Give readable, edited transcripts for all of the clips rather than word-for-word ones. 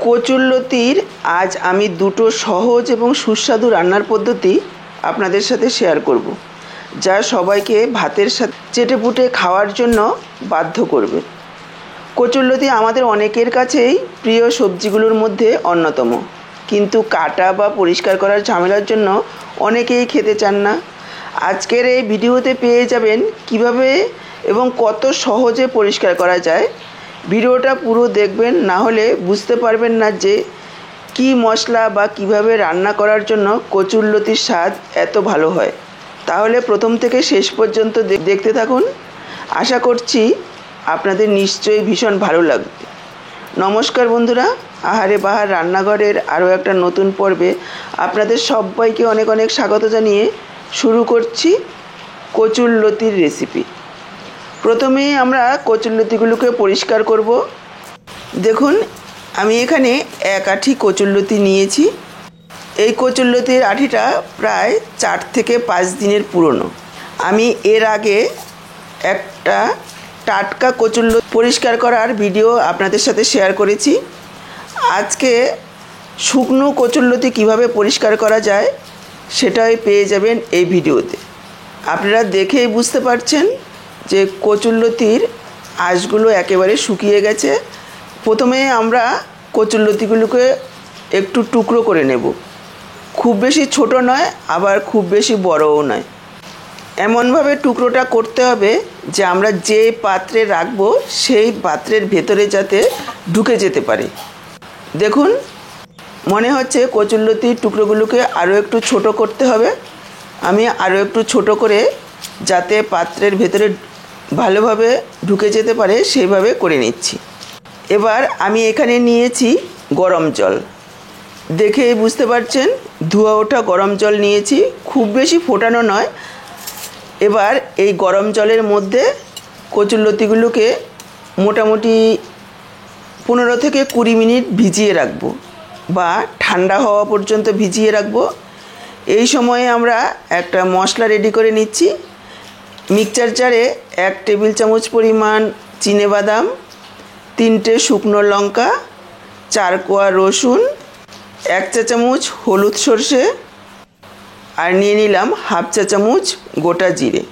কচুরলতির আজ আমি দুটো সহজ এবং সুস্বাদু রান্নার পদ্ধতি আপনাদের সাথে শেয়ার করব, যা সবাইকে ভাতের সাথে চেটেপুটে খাওয়ার জন্য বাধ্য করবে। কচুরলতি আমাদের অনেকের কাছেই প্রিয় সবজিগুলোর মধ্যে অন্যতম, কিন্তু কাটা বা পরিষ্কার করার ঝামেলার জন্য অনেকেই খেতে চান না। আজকের এই ভিডিওতে পেয়ে যাবেন কিভাবে এবং কত সহজে পরিষ্কার করা যায়। ভিডিওটা পুরো দেখবেন, না হলে বুঝতে পারবেন না যে কি মশলা বা কিভাবে রান্না করার জন্য কচুরলতির স্বাদ এত ভালো হয়। তাহলে প্রথম থেকে শেষ পর্যন্ত দেখতে থাকুন। আশা করছি আপনাদের নিশ্চয়ই ভীষণ ভালো লাগবে। নমস্কার বন্ধুরা, আহারে বাহার রান্নাঘরের আরও একটা নতুন পর্বে আপনাদের সবাইকে অনেক অনেক স্বাগত জানিয়ে শুরু করছি কচুরলতির রেসিপি। প্রথমে আমরা কচুরলতিগুলোকে পরিষ্কার করব। দেখুন, আমি এখানে এক আঁটি কচুরলতি নিয়েছি। এই কচুরলতির আঁটিটা প্রায় 4 থেকে 5 দিনের পুরনো। আমি এর আগে একটা টাটকা কচুরলতি পরিষ্কার করার ভিডিও আপনাদের সাথে শেয়ার করেছি। আজকে শুকনো কচুরলতি কিভাবে পরিষ্কার করা যায় সেটাই পেয়ে যাবেন এই ভিডিওতে। আপনারা দেখেই বুঝতে পারছেন যে কচুরলতির আঁশগুলো একেবারে শুকিয়ে গেছে। প্রথমে আমরা কচুরলতিগুলোকে একটু টুকরো করে নেব। খুব বেশি ছোট নয়, আবার খুব বেশি বড়ও নয়। এমনভাবে টুকরোটা করতে হবে যে আমরা যে পাত্রে রাখবো সেই পাত্রের ভেতরে যাতে ঢুকে যেতে পারে। দেখুন, মনে হচ্ছে কচুরলতির টুকরোগুলোকে আরও একটু ছোট করতে হবে। আমি আরও একটু ছোট করে যাতে পাত্রের ভেতরে ভালোভাবে ঢুকে যেতে পারে সেইভাবে করে নিচ্ছি। এবার আমি এখানে নিয়েছি গরম জল। দেখেই বুঝতে পারছেন ধোয়া ওঠা গরম জল নিয়েছি, খুব বেশি ফোটানো নয়। এবার এই গরম জলের মধ্যে কচুরলতিগুলোকে মোটামুটি 15 থেকে 20 মিনিট ভিজিয়ে রাখবো বা ঠান্ডা হওয়া পর্যন্ত ভিজিয়ে রাখবো। এই সময়ে আমরা একটা মশলা রেডি করে নিচ্ছি। মিক্সচার জারে 1 টেবিল চামচ পরিমাণ চিনেবাদাম, 3টে শুকনো লঙ্কা, 4 কোয়া রসুন, 1 চা চামচ হলুদ সর্ষে, আর নিয়ে নিলাম হাফ চা চামচ গোটা জিরে।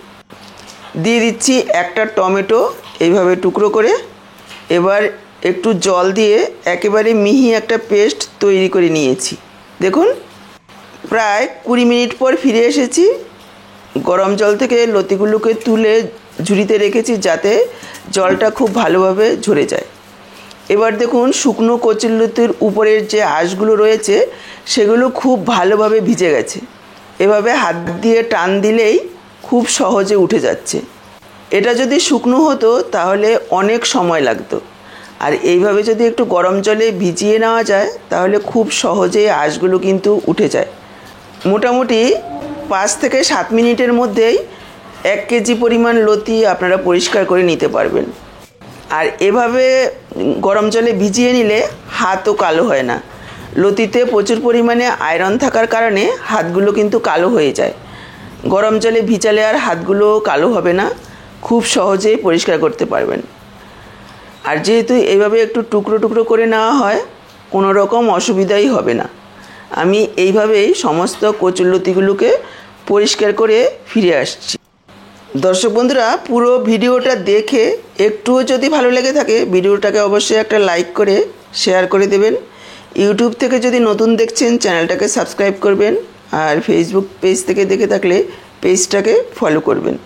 দিয়ে দিচ্ছি একটা টমেটো এইভাবে টুকরো করে। এবার একটু জল দিয়ে একেবারে মিহি একটা পেস্ট তৈরি করে নিয়েছি। দেখুন, প্রায় 20 মিনিট পর ফিরে এসেছি। গরম জল থেকে লতিগুলোকে তুলে ঝুড়িতে রেখেছি যাতে জলটা খুব ভালোভাবে ঝরে যায়। এবার দেখুন, শুকনো কচুরলতির উপরের যে আঁশগুলো রয়েছে সেগুলো খুব ভালোভাবে ভিজে গেছে। এভাবে হাত দিয়ে টান দিলেই খুব সহজে উঠে যাচ্ছে। এটা যদি শুকনো হতো তাহলে অনেক সময় লাগতো, আর এইভাবে যদি একটু গরম জলে ভিজিয়ে নেওয়া যায় তাহলে খুব সহজেই আঁশগুলো কিন্তু উঠে যায়। মোটামুটি 5 থেকে 7 মিনিটের মধ্যেই 1 কেজি পরিমাণ লতি আপনারা পরিষ্কার করে নিতে পারবেন। আর এভাবে গরম জলে ভিজিয়ে নিলে হাতও কালো হয় না। লতিতে প্রচুর পরিমাণে আয়রন থাকার কারণে হাতগুলো কিন্তু কালো হয়ে যায়। গরম জলে ভিজালে আর হাতগুলো কালো হবে না, খুব সহজেই পরিষ্কার করতে পারবেন। আর যেহেতু এইভাবে একটু টুকরো টুকরো করে নেওয়া হয়, কোনো রকম অসুবিধাই হবে না। আমি এইভাবেই সমস্ত কচুরলতিগুলোকে পরিষ্কার করে ফিরে আসছি। দর্শক বন্ধুরা, পুরো ভিডিওটা দেখে একটুও যদি ভালো লেগে থাকে ভিডিওটাকে অবশ্যই একটা লাইক করে শেয়ার করে দেবেন। ইউটিউব থেকে যদি নতুন দেখছেন চ্যানেলটাকে সাবস্ক্রাইব করবেন, আর ফেসবুক পেজ থেকে দেখে থাকলে পেজটাকে ফলো করবেন।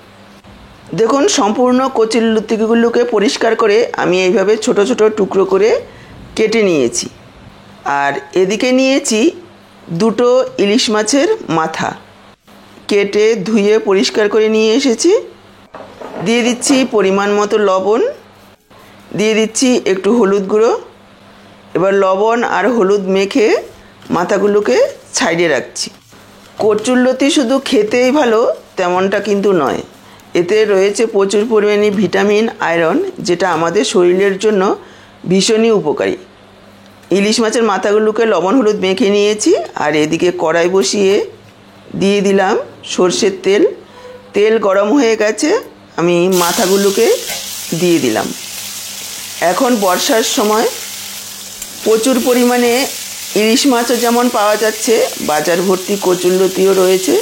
দেখুন, সম্পূর্ণ কচুরলতিগুলোকে পরিষ্কার করে আমি এইভাবে ছোট ছোট টুকরো করে কেটে নিয়েছি। আর এদিকে নিয়েছি 2টো ইলিশ মাছের মাথা, কেটে ধুয়ে পরিষ্কার করে নিয়ে এসেছি। দিয়ে দিচ্ছি পরিমাণ মতো লবণ, দিয়ে দিচ্ছি একটু হলুদ গুঁড়ো। এবার লবণ আর হলুদ মেখে মাথাগুলোকে সাইডে রাখছি। কচুরলতি শুধু খেতেই ভালো তেমনটা কিন্তু নয়, এতে রয়েছে প্রচুর পরিমাণে ভিটামিন, আয়রন, যেটা আমাদের শরীরের জন্য ভীষণই উপকারী। ইলিশ মাছের মাথাগুলোকে লবণ হলুদ মেখে নিয়েছি। আর এদিকে কড়াই বসিয়ে দিয়ে দিলাম সর্ষের তেল। তেল গরম হয়ে গেছে, আমি মাথাগুলোকে দিয়ে দিলাম। এখন বর্ষার সময় প্রচুর পরিমাণে ইলিশ মাছও যেমন পাওয়া যাচ্ছে, বাজার ভর্তি কচুরলতিও রয়েছে।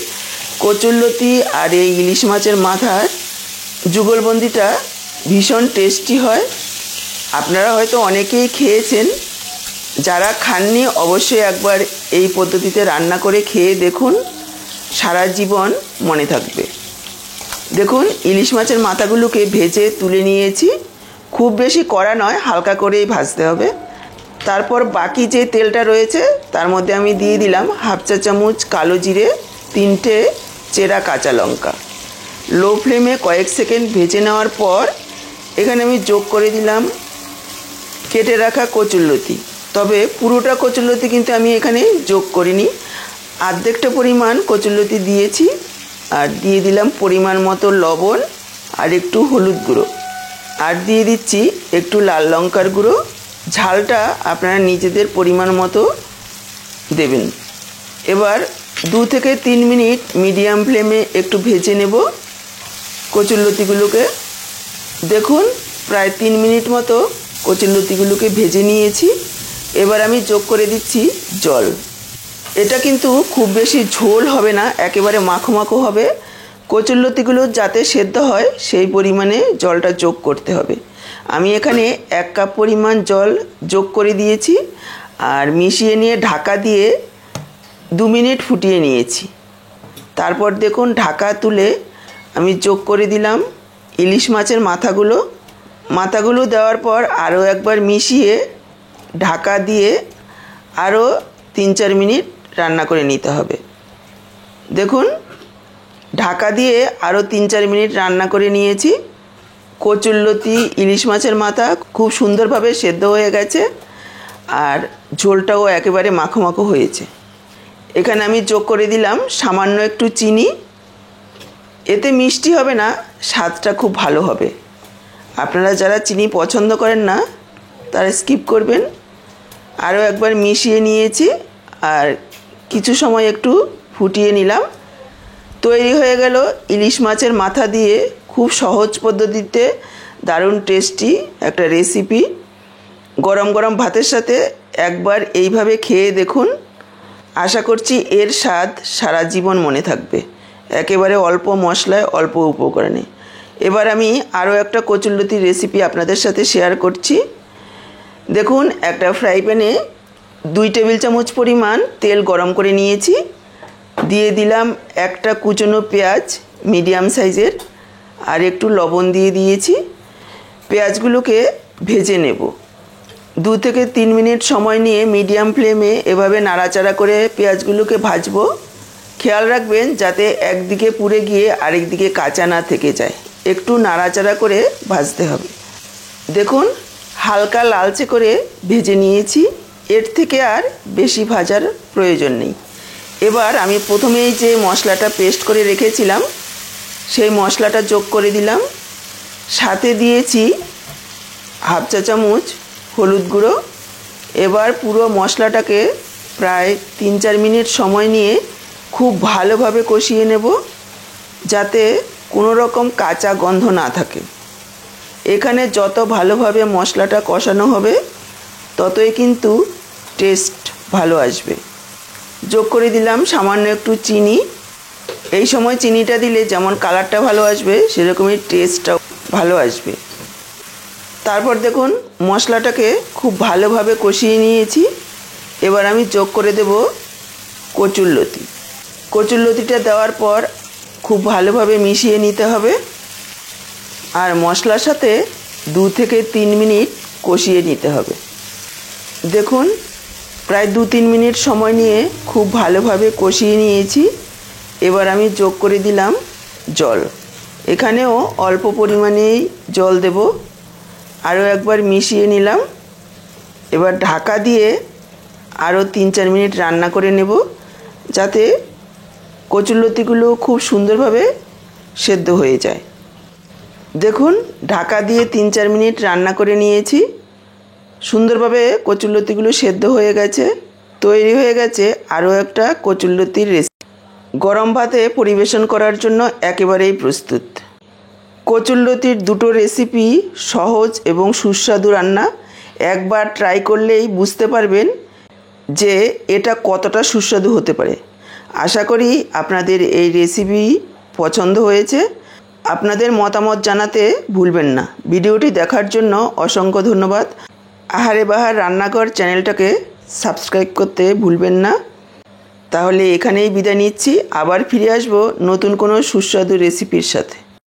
কচুরলতি আর এই ইলিশ মাছের মাথার যুগলবন্দিটা ভীষণ টেস্টি হয়। আপনারা হয়তো অনেকেই খেয়েছেন, যারা খাননি অবশ্যই একবার এই পদ্ধতিতে রান্না করে খেয়ে দেখুন, সারা জীবন মনে থাকবে। দেখুন, ইলিশ মাছের মাথাগুলোকে ভেজে তুলে নিয়েছি। খুব বেশি কড়া নয়, হালকা করেই ভাজতে হবে। তারপর বাকি যে তেলটা রয়েছে তার মধ্যে আমি দিয়ে দিলাম হাফ চা চামচ কালো জিরে, 3টে চেরা কাঁচা লঙ্কা। লো ফ্লেমে কয়েক সেকেন্ড ভেজে নেওয়ার পর এখানে আমি যোগ করে দিলাম কেটে রাখা কচুরলতি। তবে পুরোটা কচুরলতি কিন্তু আমি এখানে যোগ করিনি, অর্ধেকটা পরিমাণ কচুরলতি দিয়েছি। আর দিয়ে দিলাম পরিমাণ মতো লবণ আর একটু হলুদ গুঁড়ো, আর দিয়ে দিচ্ছি একটু লাল লঙ্কার গুঁড়ো। ঝালটা আপনারা নিজেদের পরিমাণ মতো দেবেন। এবার 2 থেকে 3 মিনিট মিডিয়াম ফ্লেমে একটু ভেজে নেব কচুরলতিগুলোকে। দেখুন, প্রায় 3 মিনিট মতো কচুরলতিগুলোকে ভেজে নিয়েছি। এবার আমি যোগ করে দিচ্ছি জল। এটা কিন্তু খুব বেশি ঝোল হবে না, একেবারে মাখো মাখো হবে। কচুরলতিগুলো যাতে সেদ্ধ হয় সেই পরিমাণে জলটা যোগ করতে হবে। আমি এখানে 1 কাপ পরিমাণ জল যোগ করে দিয়েছি আর মিশিয়ে নিয়ে ঢাকা দিয়ে 2 মিনিট ফুটিয়ে নিয়েছি। তারপর দেখুন, ঢাকা তুলে আমি যোগ করে দিলাম ইলিশ মাছের মাথাগুলো দেওয়ার পর আরও একবার মিশিয়ে ঢাকা দিয়ে আরও 3-4 মিনিট রান্না করে নিতে হবে। দেখুন, ঢাকা দিয়ে আরও 3-4 মিনিট রান্না করে নিয়েছি। কচুরলতি, ইলিশ মাছের মাথা খুব সুন্দরভাবে সেদ্ধ হয়ে গেছে আর ঝোলটাও একেবারে মাখো মাখো হয়েছে। এখানে আমি যোগ করে দিলাম সামান্য একটু চিনি। এতে মিষ্টি হবে না, স্বাদটা খুব ভালো হবে। আপনারা যারা চিনি পছন্দ করেন না তারা স্কিপ করবেন। আরও একবার মিশিয়ে নিয়েছি আর কিছু সময় একটু ফুটিয়ে নিলাম। তৈরি হয়ে গেল ইলিশ মাছের মাথা দিয়ে খুব সহজ পদ্ধতিতে দারুণ টেস্টি একটা রেসিপি। গরম গরম ভাতের সাথে একবার এইভাবে খেয়ে দেখুন, আশা করছি এর স্বাদ সারা জীবন মনে থাকবে। একেবারে অল্প মশলায় অল্প উপকরণে। এবার আমি আরও একটা কচুরলতির রেসিপি আপনাদের সাথে শেয়ার করছি। দেখুন, একটা ফ্রাই প্যানে 2 টেবিল চামচ পরিমাণ তেল গরম করে নিয়েছি। দিয়ে দিলাম একটা কুচনো পেঁয়াজ মিডিয়াম সাইজের আর একটু লবণ দিয়ে দিয়েছি। পেঁয়াজগুলোকে ভেজে নেব। 2 থেকে 3 মিনিট সময় নিয়ে মিডিয়াম ফ্লেমে এভাবে নাড়াচাড়া করে পেঁয়াজগুলোকে ভাজবো। খেয়াল রাখবেন যাতে একদিকে পুড়ে গিয়ে আরেক দিকে কাঁচা না থেকে যায়। একটু নাড়াচাড়া করে ভাজতে হবে। দেখুন, হালকা লালচে করে ভেজে নিয়েছি। এর থেকে আর বেশি ভাজার প্রয়োজন নেই। এবার আমি প্রথমেই যে মশলাটা পেস্ট করে রেখেছিলাম সেই মশলাটা যোগ করে দিলাম। সাথে দিয়েছি হাফ চা চামচ হলুদ গুঁড়ো। এবার পুরো মশলাটাকে প্রায় 3-4 মিনিট সময় নিয়ে খুব ভালোভাবে কষিয়ে নেব, যাতে কোনো রকম কাঁচা গন্ধ না থাকে। এখানে যত ভালোভাবে মশলাটা কষানো হবে ততই কিন্তু টেস্ট ভালো আসবে। যোগ করে দিলাম সামান্য একটু চিনি। এই সময় চিনিটা দিলে যেমন কালারটা ভালো আসবে সেরকমই টেস্টটাও ভালো আসবে। তারপর দেখুন, মশলাটাকে খুব ভালোভাবে কষিয়ে নিয়েছি। এবার আমি যোগ করে দেব কচুরলতি। কচুরলতিটা দেওয়ার পর খুব ভালোভাবে মিশিয়ে নিতে হবে আর মশলার সাথে 2 থেকে 3 মিনিট কষিয়ে নিতে হবে। দেখুন, প্রায় 2-3 মিনিট সময় নিয়ে খুব ভালোভাবে কষিয়ে নিয়েছি। এবার আমি যোগ করে দিলাম জল। এখানেও অল্প পরিমাণেই জল দেব। আরও একবার মিশিয়ে নিলাম। এবার ঢাকা দিয়ে আরও 3-4 মিনিট রান্না করে নেব, যাতে কচুরলতিগুলো খুব সুন্দরভাবে সেদ্ধ হয়ে যায়। দেখুন, ঢাকা দিয়ে 3-4 মিনিট রান্না করে নিয়েছি। সুন্দরভাবে কচুরলতিগুলো সেদ্ধ হয়ে গেছে। তৈরি হয়ে গেছে আরও একটা কচুরলতির রেসিপি। গরম ভাতে পরিবেশন করার জন্য একেবারেই প্রস্তুত। কচুরলতির 2টো রেসিপি সহজ এবং সুস্বাদু রান্না। একবার ট্রাই করলেই বুঝতে পারবেন যে এটা কতটা সুস্বাদু হতে পারে। আশা করি আপনাদের এই রেসিপি পছন্দ হয়েছে। আপনাদের মতামত জানাতে ভুলবেন না। ভিডিওটি দেখার জন্য অসংখ্য ধন্যবাদ। আহারে বাহার রান্নাঘর চ্যানেলটাকে সাবস্ক্রাইব করতে ভুলবেন না। তাহলে এখানেই বিদায় নিচ্ছি। আবার ফিরে আসবো নতুন কোনো সুস্বাদু রেসিপির সাথে।